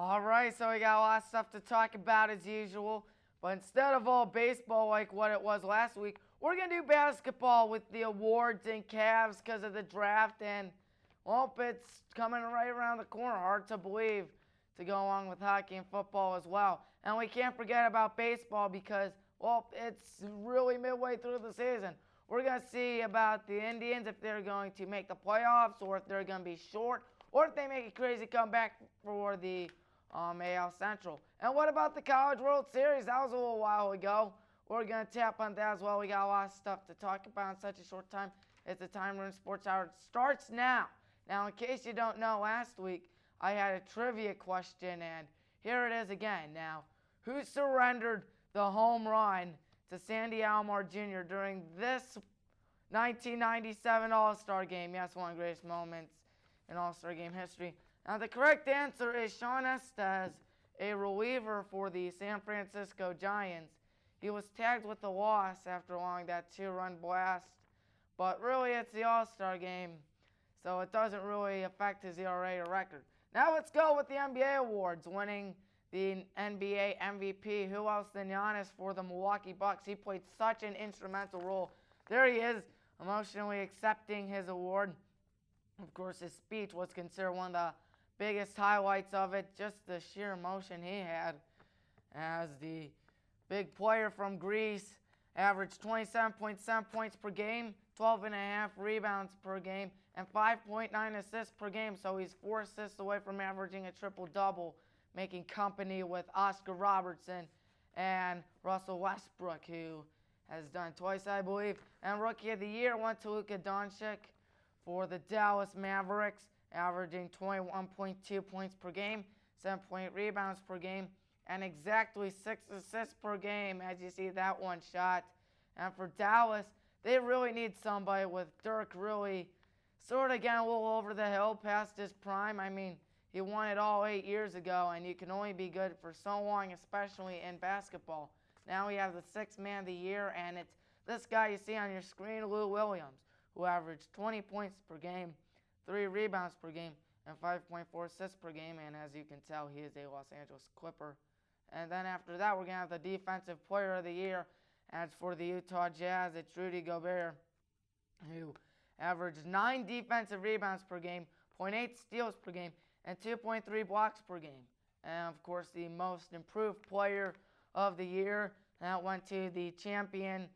All right, so we got a lot of stuff to talk about as usual. But instead of all baseball like what it was last week, we're going to do basketball with the awards and Cavs because of the draft. And, well, it's coming right around the corner. Hard to believe to go along with hockey and football as well. And we can't forget about baseball because, well, it's really midway through the season. We're going to see about the Indians, if they're going to make the playoffs or if they're going to be short or if they make a crazy comeback for the AL Central. And what about the College World Series? That was a little while ago. We're going to tap on that as well. We got a lot of stuff to talk about in such a short time. It's the Tommy Maroon Sports Hour. It starts now. Now, in case you don't know, last week I had a trivia question, and here it is again. Now, who surrendered the home run to Sandy Alomar Jr. during this 1997 All-Star Game? Yes, one of the greatest moments in All-Star Game history. Now, the correct answer is Sean Estes, a reliever for the San Francisco Giants. He was tagged with the loss after allowing that 2-run blast. But really, it's the All-Star Game, so it doesn't really affect his ERA or record. Now let's go with the NBA awards, winning the NBA MVP. Who else than Giannis for the Milwaukee Bucks? He played such an instrumental role. There he is, emotionally accepting his award. Of course, his speech was considered one of the biggest highlights of it, just the sheer emotion he had as the big player from Greece. Averaged 27.7 points per game, 12.5 rebounds per game, and 5.9 assists per game. So he's 4 assists away from averaging a triple-double, making company with Oscar Robertson and Russell Westbrook, who has done twice, I believe. And Rookie of the Year went to Luka Doncic for the Dallas Mavericks, averaging 21.2 points per game, 7.8 rebounds per game, and exactly 6 assists per game, as you see that one shot. And for Dallas, they really need somebody with Dirk really sort of getting a little over the hill past his prime. I mean, he won it all 8 years ago, and you can only be good for so long, especially in basketball. Now we have the 6th man of the year, and it's this guy you see on your screen, Lou Williams, who averaged 20 points per game, 3 rebounds per game, and 5.4 assists per game. And as you can tell, he is a Los Angeles Clipper. And then after that, we're going to have the Defensive Player of the Year. As for the Utah Jazz, it's Rudy Gobert, who averaged 9 defensive rebounds per game, 0.8 steals per game, and 2.3 blocks per game. And, of course, the Most Improved Player of the Year, that went to the champion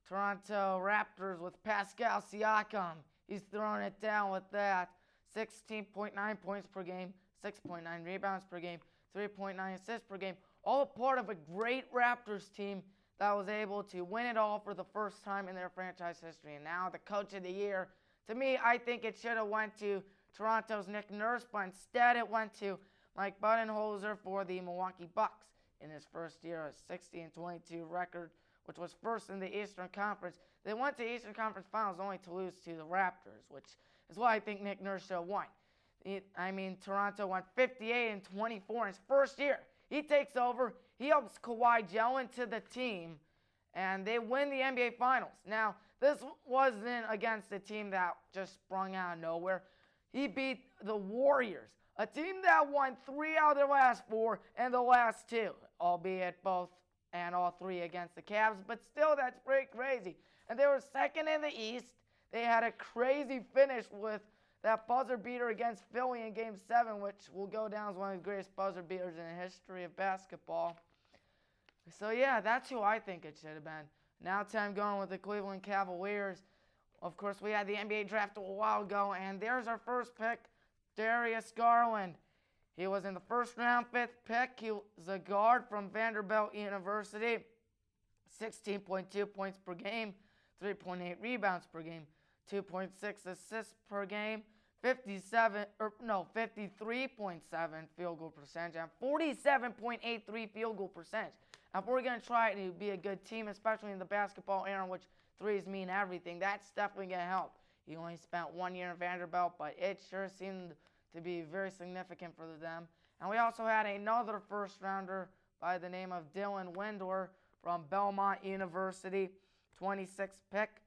Toronto Raptors with Pascal Siakam. He's throwing it down with that. 16.9 points per game, 6.9 rebounds per game, 3.9 assists per game. All part of a great Raptors team that was able to win it all for the first time in their franchise history. And now the Coach of the Year, to me, I think it should have went to Toronto's Nick Nurse, but instead it went to Mike Budenholzer for the Milwaukee Bucks in his first year, a 60-22 record, which was first in the Eastern Conference. They went to the Eastern Conference Finals only to lose to the Raptors, which is why I think Nick Nurse should have won. Toronto went 58-24 in his first year. He takes over. He helps Kawhi gel into the team, and they win the NBA Finals. Now, this wasn't against a team that just sprung out of nowhere. He beat the Warriors, a team that won 3 out of their last 4 and the last 2, albeit both and all 3 against the Cavs, but still, that's pretty crazy. And they were second in the East. They had a crazy finish with that buzzer beater against Philly in Game 7, which will go down as one of the greatest buzzer beaters in the history of basketball. So, yeah, that's who I think it should have been. Now time going with the Cleveland Cavaliers. Of course, we had the NBA draft a while ago, and there's our first pick, Darius Garland. He was in the first round, 5th pick. He was a guard from Vanderbilt University. 16.2 points per game, 3.8 rebounds per game, 2.6 assists per game, 53.7 field goal percentage, and 47.83 field goal percentage. Now, if we're going to try to be a good team, especially in the basketball era in which threes mean everything, that's definitely going to help. He only spent 1 year in Vanderbilt, but it sure seemed to be very significant for them. And we also had another first-rounder by the name of Dylan Windor from Belmont University, 26th pick.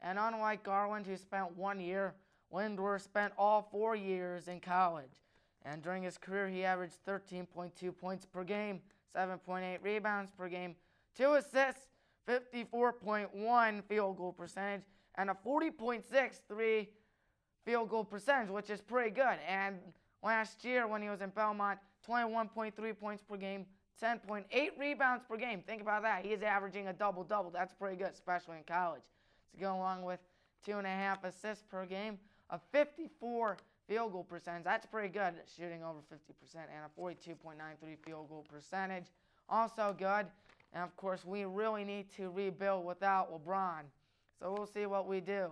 And unlike Garland, who spent 1 year, Windor spent all 4 years in college. And during his career, he averaged 13.2 points per game, 7.8 rebounds per game, 2 assists, 54.1 field goal percentage, and a 40.63 field goal percentage, which is pretty good. And last year when he was in Belmont, 21.3 points per game, 10.8 rebounds per game. Think about that. He is averaging a double-double. That's pretty good, especially in college. To go along with 2.5 assists per game, a 54 field goal percentage. That's pretty good, shooting over 50%, and a 42.93 field goal percentage. Also good. And, of course, we really need to rebuild without LeBron. So we'll see what we do.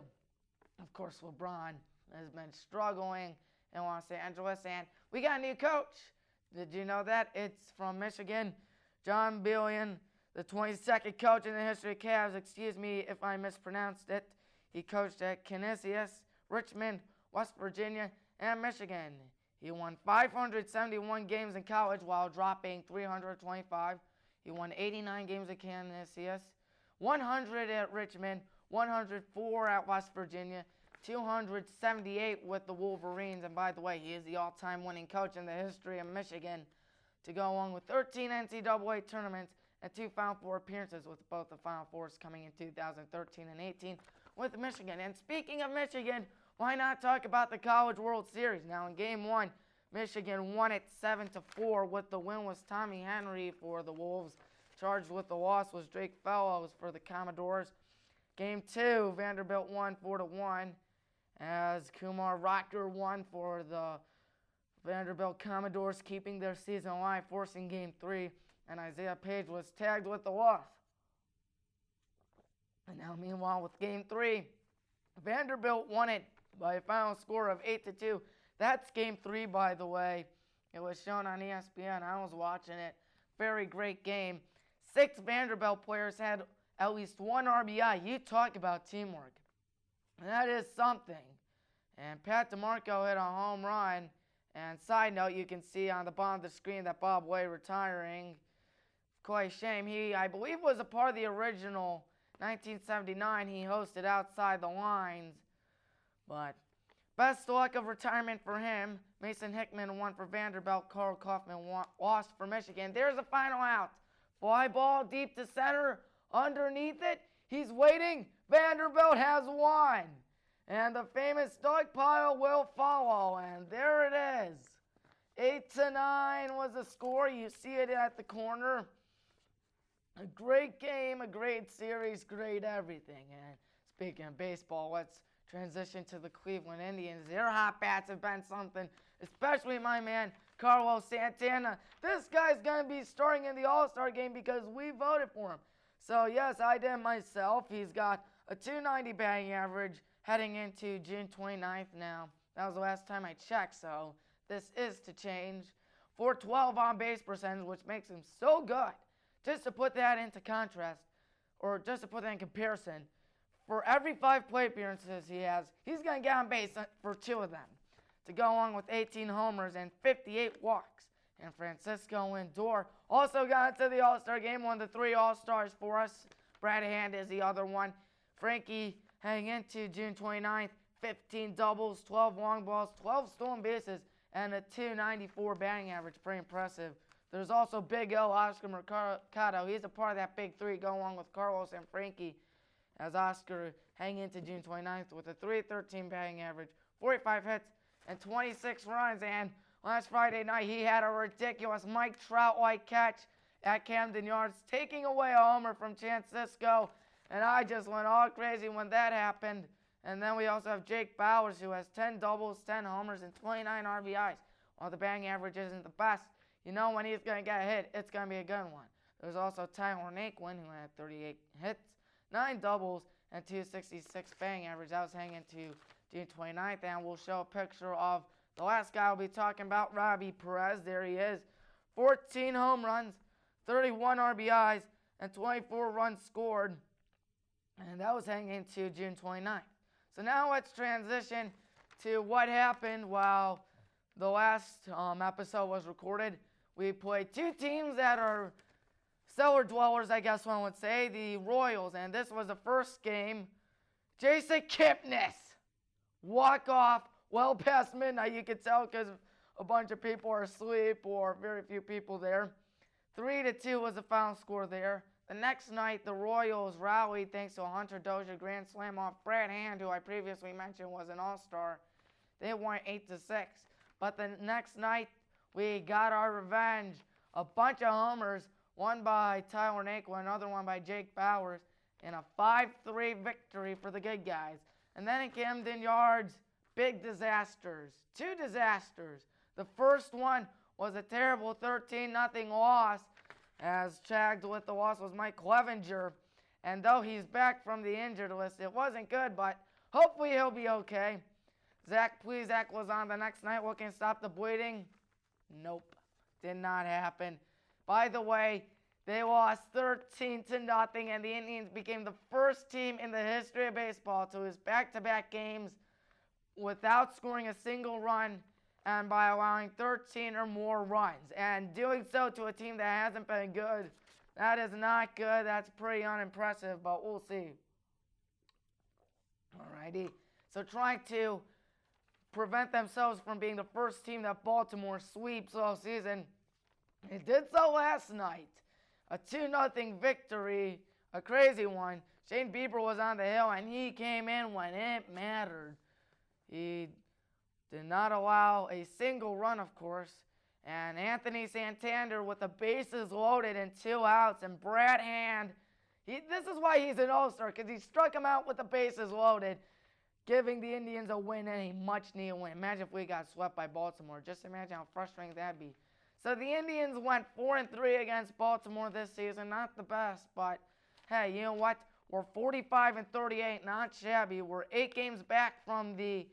Of course, LeBron has been struggling in Los Angeles, and we got a new coach. Did you know that? It's from Michigan, John Billion, the 22nd coach in the history of Cavs. Excuse me if I mispronounced it. He coached at Canisius, Richmond, West Virginia, and Michigan. He won 571 games in college while dropping 325. He won 89 games at Canisius, 100 at Richmond, 104 at West Virginia, 278 with the Wolverines. And by the way, he is the all-time winning coach in the history of Michigan, to go along with 13 NCAA tournaments and 2 Final Four appearances, with both the Final Fours coming in 2013 and 18 with Michigan. And speaking of Michigan, why not talk about the College World Series? Now, in Game 1, Michigan won it 7-4. With the win was Tommy Henry for the Wolves. Charged with the loss was Drake Fellows for the Commodores. Game 2, Vanderbilt won 4-1, as Kumar Rocker won for the Vanderbilt Commodores, keeping their season alive, forcing Game 3, and Isaiah Page was tagged with the loss. And now, meanwhile, with Game 3, Vanderbilt won it by a final score of 8-2. That's Game 3, by the way. It was shown on ESPN. I was watching it. Very great game. 6 Vanderbilt players had at least 1 RBI. You talk about teamwork. That is something. And Pat DeMarco hit a home run. And side note, you can see on the bottom of the screen that Bob Way retiring. Quite a shame. He, I believe, was a part of the original 1979. He hosted Outside the Lines. But best luck of retirement for him. Mason Hickman won for Vanderbilt. Carl Kaufman lost for Michigan. There's a final out. Fly ball deep to center. Underneath it, he's waiting. Vanderbilt has won. And the famous stockpile will follow. And there it is. 8-9 was the score. You see it at the corner. A great game, a great series, great everything. And speaking of baseball, let's transition to the Cleveland Indians. Their hot bats have been something, especially my man, Carlos Santana. This guy's going to be starting in the All-Star game because we voted for him. So, yes, I did myself. He's got a .290 batting average heading into June 29th now. That was the last time I checked, so this is to change. .412 on-base percentage, which makes him so good. Just to put that into contrast, or just to put that in comparison, for every 5 plate appearances he has, he's going to get on base for 2 of them, to go along with 18 homers and 58 walks. And Francisco Lindor also got into the All-Star game, one of the 3 All-Stars for us. Brad Hand is the other one. Frankie heading into June 29th, 15 doubles, 12 long balls, 12 stolen bases, and a .294 batting average. Pretty impressive. There's also Big L, Oscar Mercado. He's a part of that big 3, going along with Carlos and Frankie, as Oscar hang into June 29th with a .313 batting average, 45 hits, and 26 runs. And last Friday night, he had a ridiculous Mike Trout-like catch at Camden Yards, taking away a homer from Chance Sisco. And I just went all crazy when that happened. And then we also have Jake Bowers, who has 10 doubles, 10 homers, and 29 RBIs. While the batting average isn't the best, you know when he's going to get a hit, it's going to be a good one. There's also Tyler Naquin, who had 38 hits, 9 doubles, and 266 batting average. That was hanging to June 29th, and we'll show a picture of the last guy I'll be talking about, Robbie Perez. There he is. 14 home runs, 31 RBIs, and 24 runs scored. And that was hanging to June 29th. So now let's transition to what happened while the last episode was recorded. We played 2 teams that are cellar dwellers, I guess one would say, the Royals. And this was the first game. Jason Kipnis, walk-off, well past midnight, you could tell, because a bunch of people are asleep or very few people there. 3-2 was the final score there. The next night, the Royals rallied thanks to a Hunter Dozier grand slam off Brad Hand, who I previously mentioned was an all-star. They won 8-6. But the next night, we got our revenge. A bunch of homers, one by Tyler Naquin, another one by Jake Bowers, and a 5-3 victory for the good guys. And then in Camden Yards, big disasters. 2 disasters. The first one was a terrible 13-0 loss, as chagged with the loss was Mike Clevenger. And though he's back from the injured list, it wasn't good, but hopefully he'll be okay. Zach Plezak was on the next night looking to stop the bleeding. Nope, did not happen. By the way, they lost 13-0, and the Indians became the first team in the history of baseball to lose back-to-back games without scoring a single run and by allowing 13 or more runs. And doing so to a team that hasn't been good, that is not good. That's pretty unimpressive, but we'll see. Alrighty, so trying to prevent themselves from being the first team that Baltimore sweeps all season. It did so last night. A 2-0 victory, a crazy one. Shane Bieber was on the hill, and he came in when it mattered. He did not allow a single run, of course. And Anthony Santander with the bases loaded and 2 outs. And Brad Hand, this is why he's an all-star, because he struck him out with the bases loaded, giving the Indians a win and a much-needed win. Imagine if we got swept by Baltimore. Just imagine how frustrating that'd be. So the Indians went 4-3 against Baltimore this season. Not the best, but hey, you know what? We're 45-38, not shabby. We're 8 games back from the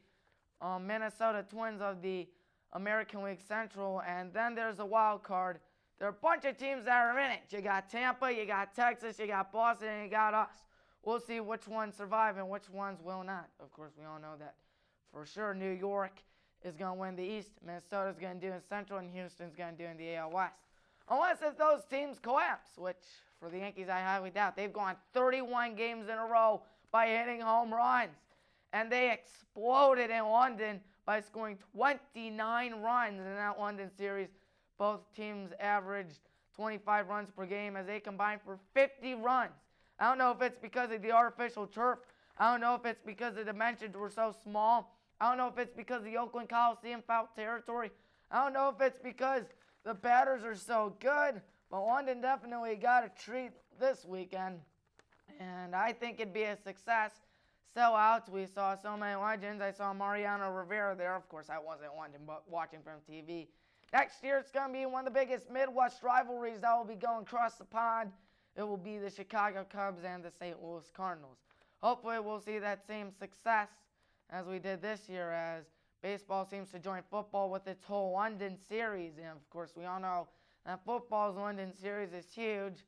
Minnesota Twins of the American League Central, and then there's a wild card. There are a bunch of teams that are in it. You got Tampa, you got Texas, you got Boston, and you got us. We'll see which ones survive and which ones will not. Of course, we all know that for sure. New York is going to win the East, Minnesota's going to do in Central, and Houston's going to do in the AL West. Unless if those teams collapse, which for the Yankees I highly doubt. They've gone 31 games in a row by hitting home runs. And they exploded in London by scoring 29 runs in that London series. Both teams averaged 25 runs per game as they combined for 50 runs. I don't know if it's because of the artificial turf. I don't know if it's because the dimensions were so small. I don't know if it's because the Oakland Coliseum foul territory. I don't know if it's because the batters are so good. But London definitely got a treat this weekend. And I think it'd be a success. Sellouts, we saw so many legends. I saw Mariano Rivera there. Of course, I wasn't in London, but watching from TV. Next year, it's going to be one of the biggest Midwest rivalries that will be going across the pond. It will be the Chicago Cubs and the St. Louis Cardinals. Hopefully, we'll see that same success as we did this year, as baseball seems to join football with its whole London series. And, of course, we all know that football's London series is huge.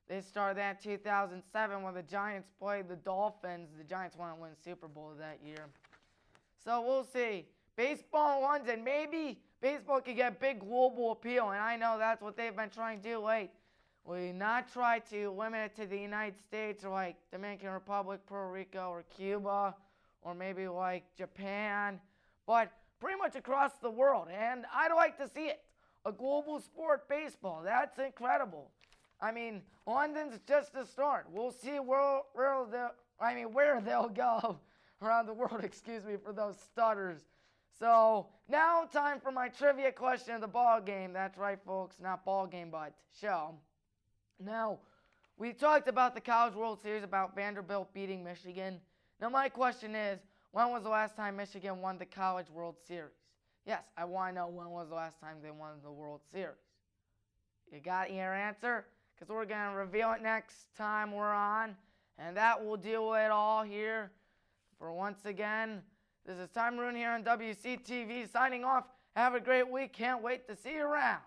They started that in 2007 when the Giants played the Dolphins. The Giants won and win Super Bowl that year. So we'll see. Baseball in London, maybe baseball could get big global appeal, and I know that's what they've been trying to do late. We not try to limit it to the United States or like Dominican Republic, Puerto Rico, or Cuba, or maybe like Japan, but pretty much across the world. And I'd like to see it. A global sport, baseball. That's incredible. I mean, London's just a start. We'll see where they'll go around the world, for those stutters. So now time for my trivia question of the ball game. That's right, folks, not ball game, but show. Now, we talked about the College World Series, about Vanderbilt beating Michigan. Now my question is, when was the last time Michigan won the College World Series? Yes, I want to know when was the last time they won the World Series. You got your answer? Because we're going to reveal it next time we're on. And that will do it all here. For once again, this is Tommy Maroon here on WCTV signing off. Have a great week. Can't wait to see you around.